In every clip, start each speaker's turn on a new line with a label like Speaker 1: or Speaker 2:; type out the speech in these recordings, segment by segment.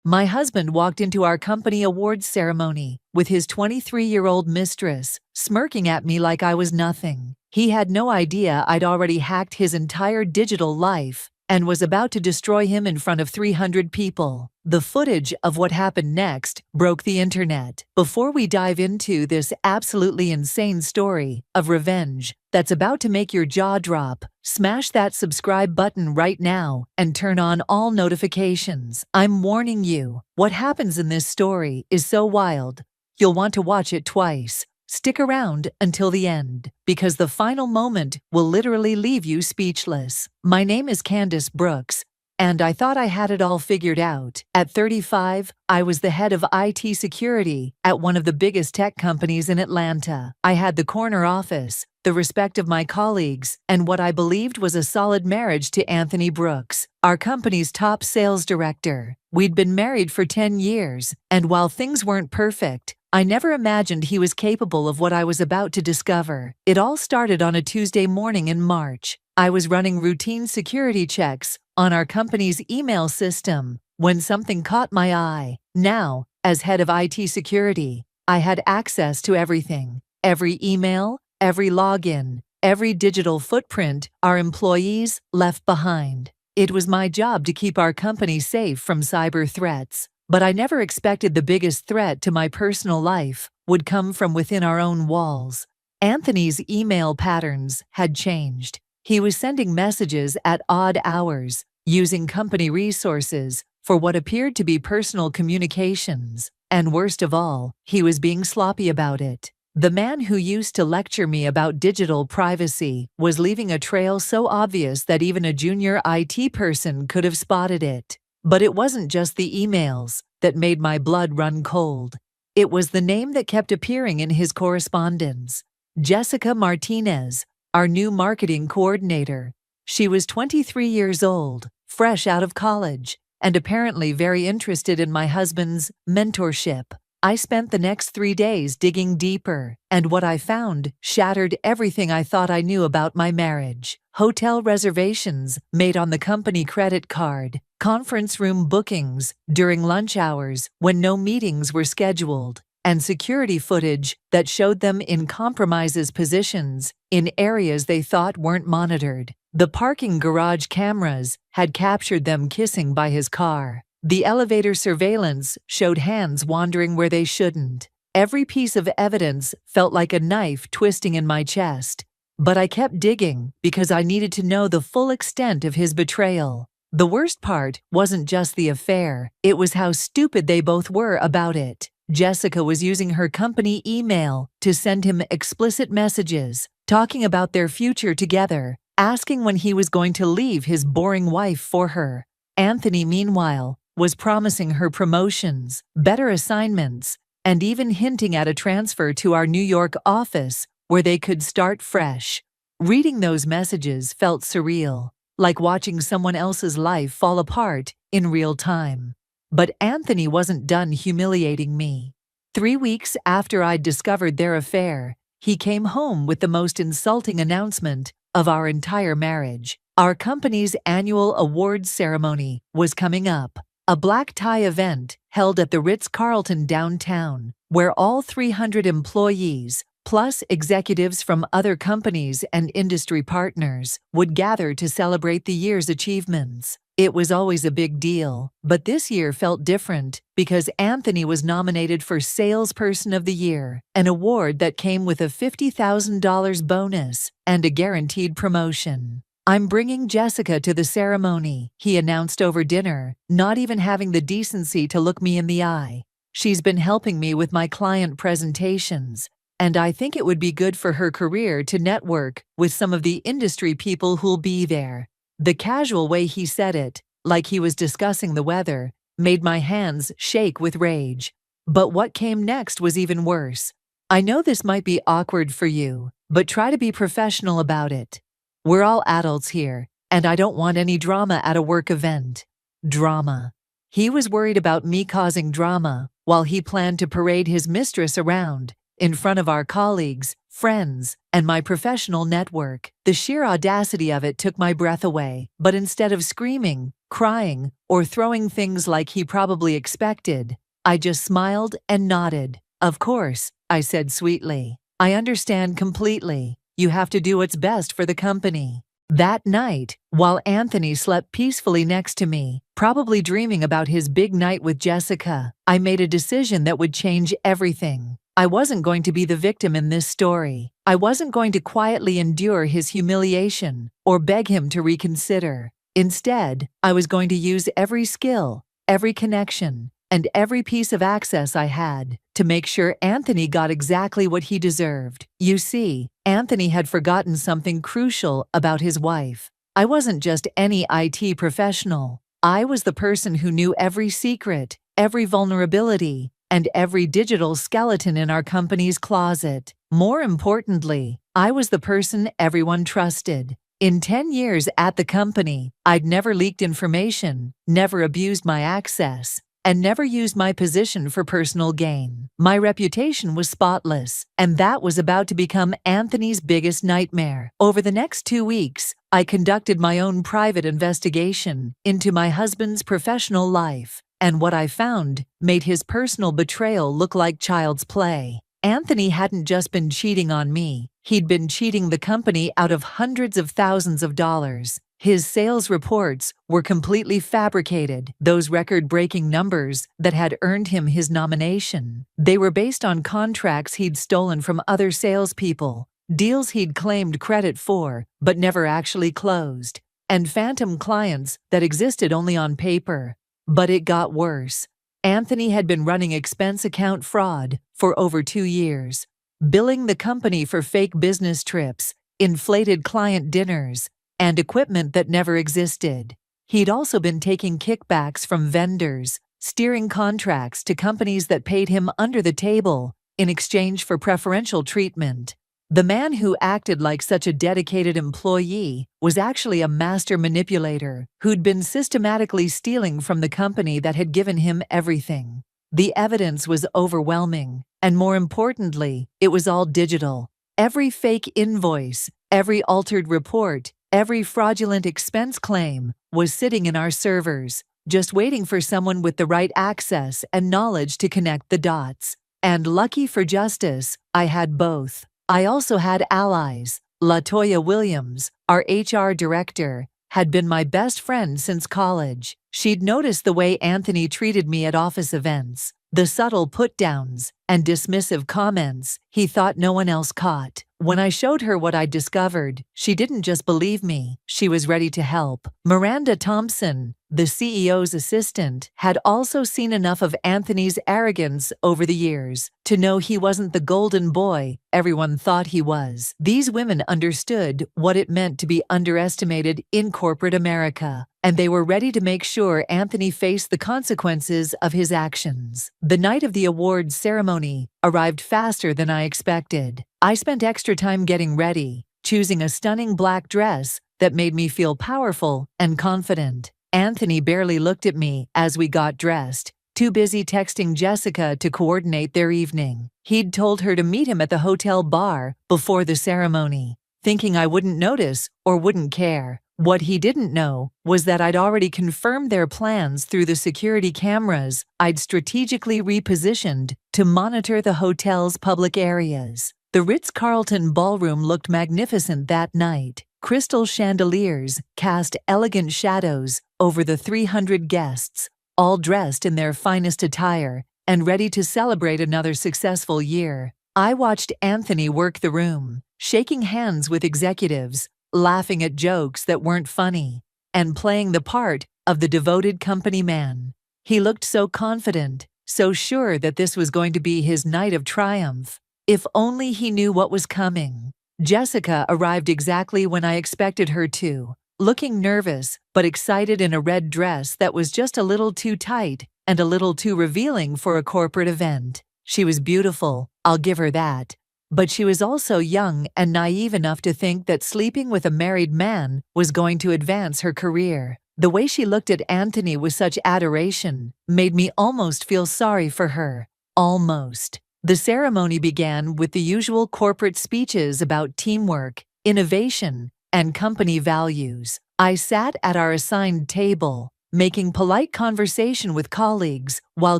Speaker 1: My husband walked into our company awards ceremony with his 23-year-old mistress, smirking at me like I was nothing. He had no idea I'd already hacked his entire digital life and was about to destroy him in front of 300 people. The footage of what happened next broke the internet. Before we dive into this absolutely insane story of revenge that's about to make your jaw drop, smash that subscribe button right now and turn on all notifications. I'm warning you, what happens in this story is so wild, you'll want to watch it twice. Stick around until the end, because the final moment will literally leave you speechless. My name is Candace Brooks, and I thought I had it all figured out. At 35, I was the head of IT security at one of the biggest tech companies in Atlanta. I had the corner office, the respect of my colleagues, and what I believed was a solid marriage to Anthony Brooks, our company's top sales director. We'd been married for 10 years, and while things weren't perfect, I never imagined he was capable of what I was about to discover. It all started on a Tuesday morning in March. I was running routine security checks on our company's email system when something caught my eye. Now, as head of IT security, I had access to everything. Every email, every login, every digital footprint our employees left behind. It was my job to keep our company safe from cyber threats. But I never expected the biggest threat to my personal life would come from within our own walls. Anthony's email patterns had changed. He was sending messages at odd hours, using company resources for what appeared to be personal communications. And worst of all, he was being sloppy about it. The man who used to lecture me about digital privacy was leaving a trail so obvious that even a junior IT person could have spotted it. But it wasn't just the emails that made my blood run cold. It was the name that kept appearing in his correspondence. Jessica Martinez, our new marketing coordinator. She was 23 years old, fresh out of college, and apparently very interested in my husband's mentorship. I spent the next 3 days digging deeper, and what I found shattered everything I thought I knew about my marriage. Hotel reservations made on the company credit card, conference room bookings during lunch hours when no meetings were scheduled, and security footage that showed them in compromises positions in areas they thought weren't monitored. The parking garage cameras had captured them kissing by his car. The elevator surveillance showed hands wandering where they shouldn't. Every piece of evidence felt like a knife twisting in my chest. But I kept digging because I needed to know the full extent of his betrayal. The worst part wasn't just the affair, it was how stupid they both were about it. Jessica was using her company email to send him explicit messages, talking about their future together, asking when he was going to leave his boring wife for her. Anthony, meanwhile, was promising her promotions, better assignments, and even hinting at a transfer to our New York office where they could start fresh. Reading those messages felt surreal, like watching someone else's life fall apart in real time. But Anthony wasn't done humiliating me. 3 weeks after I'd discovered their affair, he came home with the most insulting announcement of our entire marriage. Our company's annual awards ceremony was coming up. A black tie event held at the Ritz-Carlton downtown, where all 300 employees, plus executives from other companies and industry partners, would gather to celebrate the year's achievements. It was always a big deal, but this year felt different because Anthony was nominated for Salesperson of the Year, an award that came with a $50,000 bonus and a guaranteed promotion. "I'm bringing Jessica to the ceremony," he announced over dinner, not even having the decency to look me in the eye. "She's been helping me with my client presentations, and I think it would be good for her career to network with some of the industry people who'll be there." The casual way he said it, like he was discussing the weather, made my hands shake with rage. But what came next was even worse. "I know this might be awkward for you, but try to be professional about it. We're all adults here, and I don't want any drama at a work event." Drama. He was worried about me causing drama while he planned to parade his mistress around in front of our colleagues, friends, and my professional network. The sheer audacity of it took my breath away, but instead of screaming, crying, or throwing things like he probably expected. I just smiled and nodded. "Of course," I said sweetly. "I understand completely. You have to do what's best for the company." That night, while Anthony slept peacefully next to me, probably dreaming about his big night with Jessica, I made a decision that would change everything. I wasn't going to be the victim in this story. I wasn't going to quietly endure his humiliation or beg him to reconsider. Instead, I was going to use every skill, every connection, and every piece of access I had to make sure Anthony got exactly what he deserved. You see, Anthony had forgotten something crucial about his wife. I wasn't just any IT professional. I was the person who knew every secret, every vulnerability, and every digital skeleton in our company's closet. More importantly, I was the person everyone trusted. In 10 years at the company, I'd never leaked information, never abused my access, and never used my position for personal gain. My reputation was spotless, and that was about to become Anthony's biggest nightmare. Over the next 2 weeks, I conducted my own private investigation into my husband's professional life, and what I found made his personal betrayal look like child's play. Anthony hadn't just been cheating on me, he'd been cheating the company out of hundreds of thousands of dollars. His sales reports were completely fabricated, those record-breaking numbers that had earned him his nomination. They were based on contracts he'd stolen from other salespeople, deals he'd claimed credit for but never actually closed, and phantom clients that existed only on paper. But it got worse. Anthony had been running expense account fraud for over 2 years, billing the company for fake business trips, inflated client dinners, and equipment that never existed. He'd also been taking kickbacks from vendors, steering contracts to companies that paid him under the table in exchange for preferential treatment. The man who acted like such a dedicated employee was actually a master manipulator who'd been systematically stealing from the company that had given him everything. The evidence was overwhelming, and more importantly, it was all digital. Every fake invoice, every altered report, every fraudulent expense claim was sitting in our servers, just waiting for someone with the right access and knowledge to connect the dots. And lucky for justice, I had both. I also had allies. LaToya Williams, our HR director, had been my best friend since college. She'd noticed the way Anthony treated me at office events, the subtle put-downs and dismissive comments he thought no one else caught. When I showed her what I'd discovered, she didn't just believe me, she was ready to help. Miranda Thompson, the CEO's assistant, had also seen enough of Anthony's arrogance over the years to know he wasn't the golden boy everyone thought he was. These women understood what it meant to be underestimated in corporate America, and they were ready to make sure Anthony faced the consequences of his actions. The night of the awards ceremony arrived faster than I expected. I spent extra time getting ready, choosing a stunning black dress that made me feel powerful and confident. Anthony barely looked at me as we got dressed, too busy texting Jessica to coordinate their evening. He'd told her to meet him at the hotel bar before the ceremony, thinking I wouldn't notice or wouldn't care. What he didn't know was that I'd already confirmed their plans through the security cameras I'd strategically repositioned to monitor the hotel's public areas. The Ritz-Carlton ballroom looked magnificent that night. Crystal chandeliers cast elegant shadows over the 300 guests, all dressed in their finest attire and ready to celebrate another successful year. I watched Anthony work the room, shaking hands with executives, laughing at jokes that weren't funny, and playing the part of the devoted company man. He looked so confident, so sure that this was going to be his night of triumph. If only he knew what was coming. Jessica arrived exactly when I expected her to, looking nervous but excited in a red dress that was just a little too tight and a little too revealing for a corporate event. She was beautiful, I'll give her that. But she was also young and naive enough to think that sleeping with a married man was going to advance her career. The way she looked at Anthony with such adoration made me almost feel sorry for her. Almost. The ceremony began with the usual corporate speeches about teamwork, innovation, and company values. I sat at our assigned table, making polite conversation with colleagues while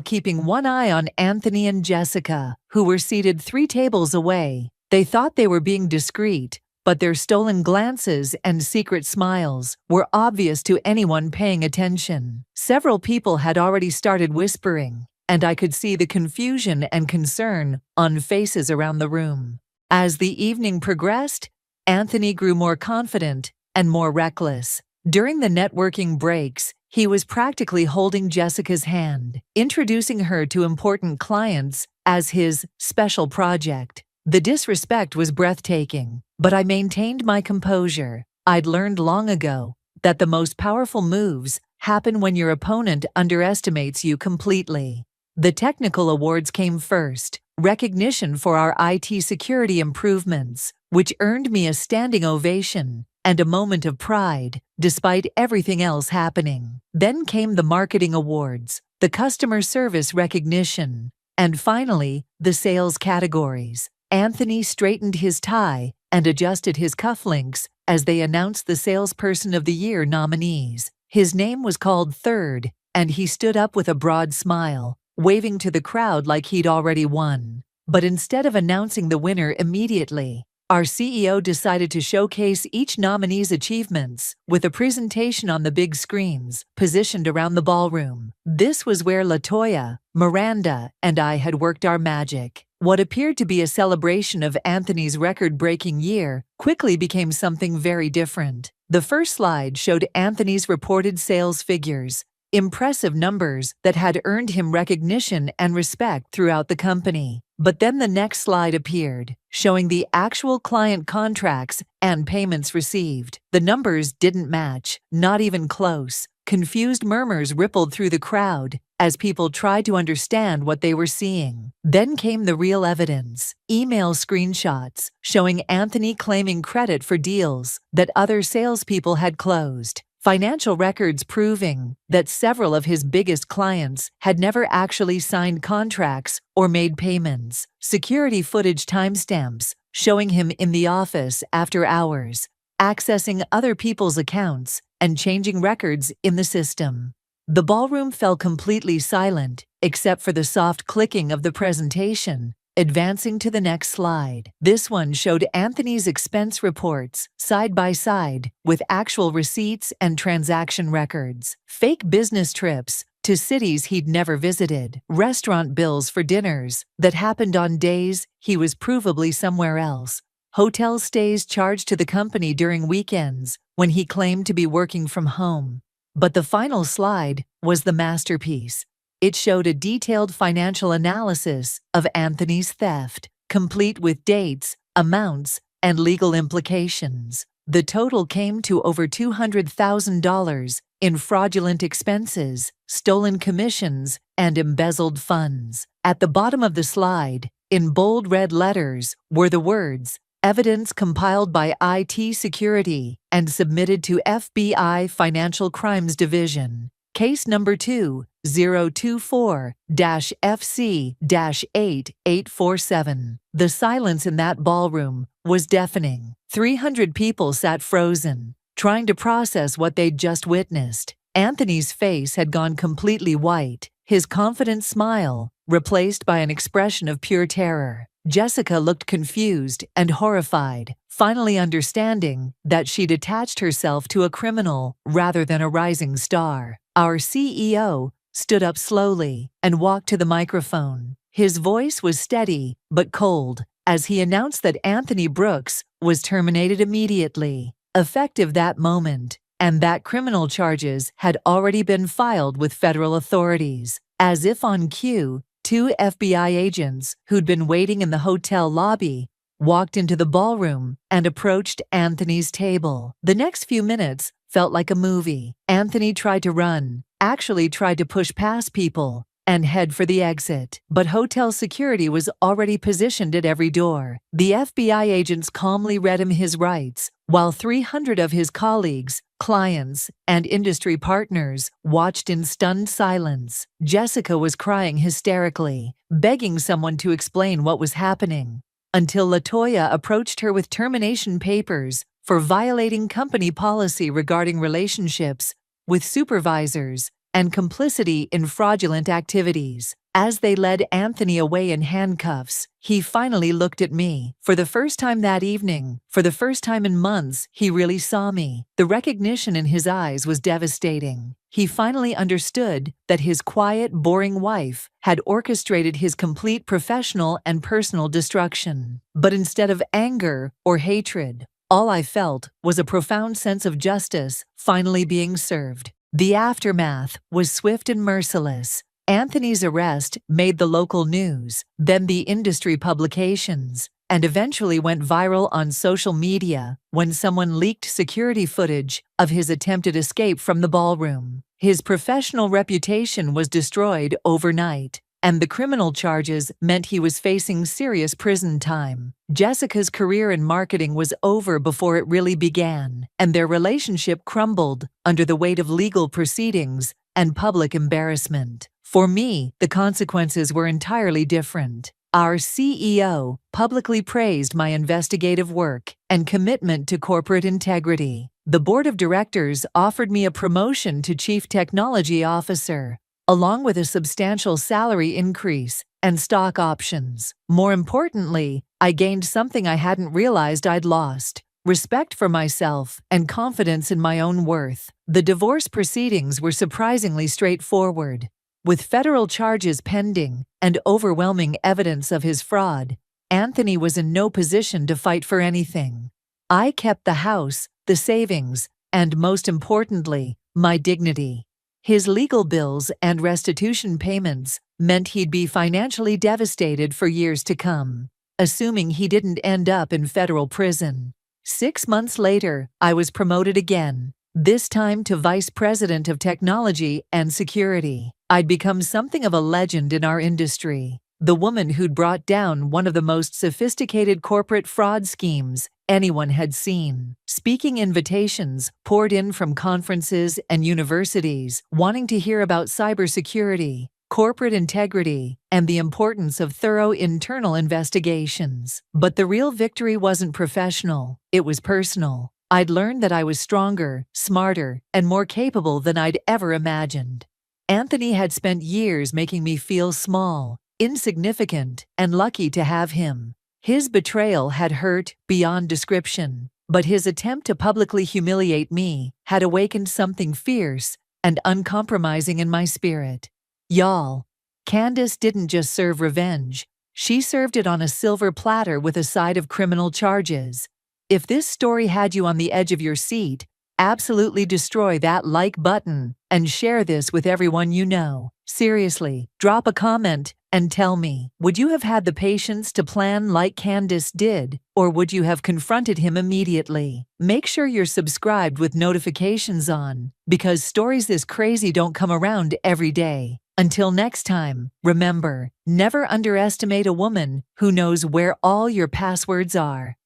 Speaker 1: keeping one eye on Anthony and Jessica, who were seated 3 tables away. They thought they were being discreet, but their stolen glances and secret smiles were obvious to anyone paying attention. Several people had already started whispering, and I could see the confusion and concern on faces around the room. As the evening progressed, Anthony grew more confident and more reckless. During the networking breaks, he was practically holding Jessica's hand, introducing her to important clients as his special project. The disrespect was breathtaking, but I maintained my composure. I'd learned long ago that the most powerful moves happen when your opponent underestimates you completely. The technical awards came first, recognition for our IT security improvements, which earned me a standing ovation and a moment of pride, despite everything else happening. Then came the marketing awards, the customer service recognition, and finally, the sales categories. Anthony straightened his tie and adjusted his cufflinks as they announced the Salesperson of the Year nominees. His name was called third, and he stood up with a broad smile, waving to the crowd like he'd already won. But instead of announcing the winner immediately, our CEO decided to showcase each nominee's achievements with a presentation on the big screens positioned around the ballroom. This was where LaToya, Miranda, and I had worked our magic. What appeared to be a celebration of Anthony's record-breaking year quickly became something very different. The first slide showed Anthony's reported sales figures, impressive numbers that had earned him recognition and respect throughout the company. But then the next slide appeared, showing the actual client contracts and payments received. The numbers didn't match, not even close. Confused murmurs rippled through the crowd as people tried to understand what they were seeing. Then came the real evidence, email screenshots showing Anthony claiming credit for deals that other salespeople had closed. Financial records proving that several of his biggest clients had never actually signed contracts or made payments. Security footage timestamps showing him in the office after hours, accessing other people's accounts and changing records in the system. The ballroom fell completely silent, except for the soft clicking of the presentation. Advancing to the next slide. This one showed Anthony's expense reports, side by side, with actual receipts and transaction records. Fake business trips to cities he'd never visited. Restaurant bills for dinners that happened on days he was provably somewhere else. Hotel stays charged to the company during weekends when he claimed to be working from home. But the final slide was the masterpiece. It showed a detailed financial analysis of Anthony's theft, complete with dates, amounts, and legal implications. The total came to over $200,000 in fraudulent expenses, stolen commissions, and embezzled funds. At the bottom of the slide, in bold red letters, were the words, "Evidence compiled by IT Security and submitted to FBI Financial Crimes Division. Case number 2024-FC-8847. The silence in that ballroom was deafening. 300 people sat frozen, trying to process what they'd just witnessed. Anthony's face had gone completely white, his confident smile replaced by an expression of pure terror. Jessica looked confused and horrified, finally understanding that she'd attached herself to a criminal rather than a rising star. Our CEO stood up slowly and walked to the microphone. His voice was steady but cold as he announced that Anthony Brooks was terminated immediately, effective that moment, and that criminal charges had already been filed with federal authorities. As if on cue, 2 FBI agents who'd been waiting in the hotel lobby walked into the ballroom and approached Anthony's table. The next few minutes felt like a movie. Anthony tried to run, actually tried to push past people, and head for the exit. But hotel security was already positioned at every door. The FBI agents calmly read him his rights, while 300 of his colleagues, clients, and industry partners watched in stunned silence. Jessica was crying hysterically, begging someone to explain what was happening, until LaToya approached her with termination papers for violating company policy regarding relationships with supervisors, and complicity in fraudulent activities. As they led Anthony away in handcuffs, he finally looked at me. For the first time that evening, for the first time in months, he really saw me. The recognition in his eyes was devastating. He finally understood that his quiet, boring wife had orchestrated his complete professional and personal destruction. But instead of anger or hatred, all I felt was a profound sense of justice finally being served. The aftermath was swift and merciless. Anthony's arrest made the local news, then the industry publications, and eventually went viral on social media when someone leaked security footage of his attempted escape from the ballroom. His professional reputation was destroyed overnight, and the criminal charges meant he was facing serious prison time. Jessica's career in marketing was over before it really began, and their relationship crumbled under the weight of legal proceedings and public embarrassment. For me, the consequences were entirely different. Our CEO publicly praised my investigative work and commitment to corporate integrity. The board of directors offered me a promotion to Chief Technology Officer, along with a substantial salary increase and stock options. More importantly, I gained something I hadn't realized I'd lost: respect for myself and confidence in my own worth. The divorce proceedings were surprisingly straightforward. With federal charges pending and overwhelming evidence of his fraud, Anthony was in no position to fight for anything. I kept the house, the savings, and most importantly, my dignity. His legal bills and restitution payments meant he'd be financially devastated for years to come, assuming he didn't end up in federal prison. 6 months later, I was promoted again, this time to Vice President of Technology and Security. I'd become something of a legend in our industry, the woman who'd brought down one of the most sophisticated corporate fraud schemes anyone had seen. Speaking invitations poured in from conferences and universities wanting to hear about cybersecurity, corporate integrity, and the importance of thorough internal investigations. But the real victory wasn't professional, it was personal. I'd learned that I was stronger, smarter, and more capable than I'd ever imagined. Anthony had spent years making me feel small, insignificant, and lucky to have him. His betrayal had hurt beyond description, but his attempt to publicly humiliate me had awakened something fierce and uncompromising in my spirit. Y'all, Candace didn't just serve revenge, she served it on a silver platter with a side of criminal charges. If this story had you on the edge of your seat, absolutely destroy that like button and share this with everyone you know. Seriously, drop a comment and tell me, would you have had the patience to plan like Candace did, or would you have confronted him immediately? Make sure you're subscribed with notifications on, because stories this crazy don't come around every day. Until next time, remember, never underestimate a woman who knows where all your passwords are.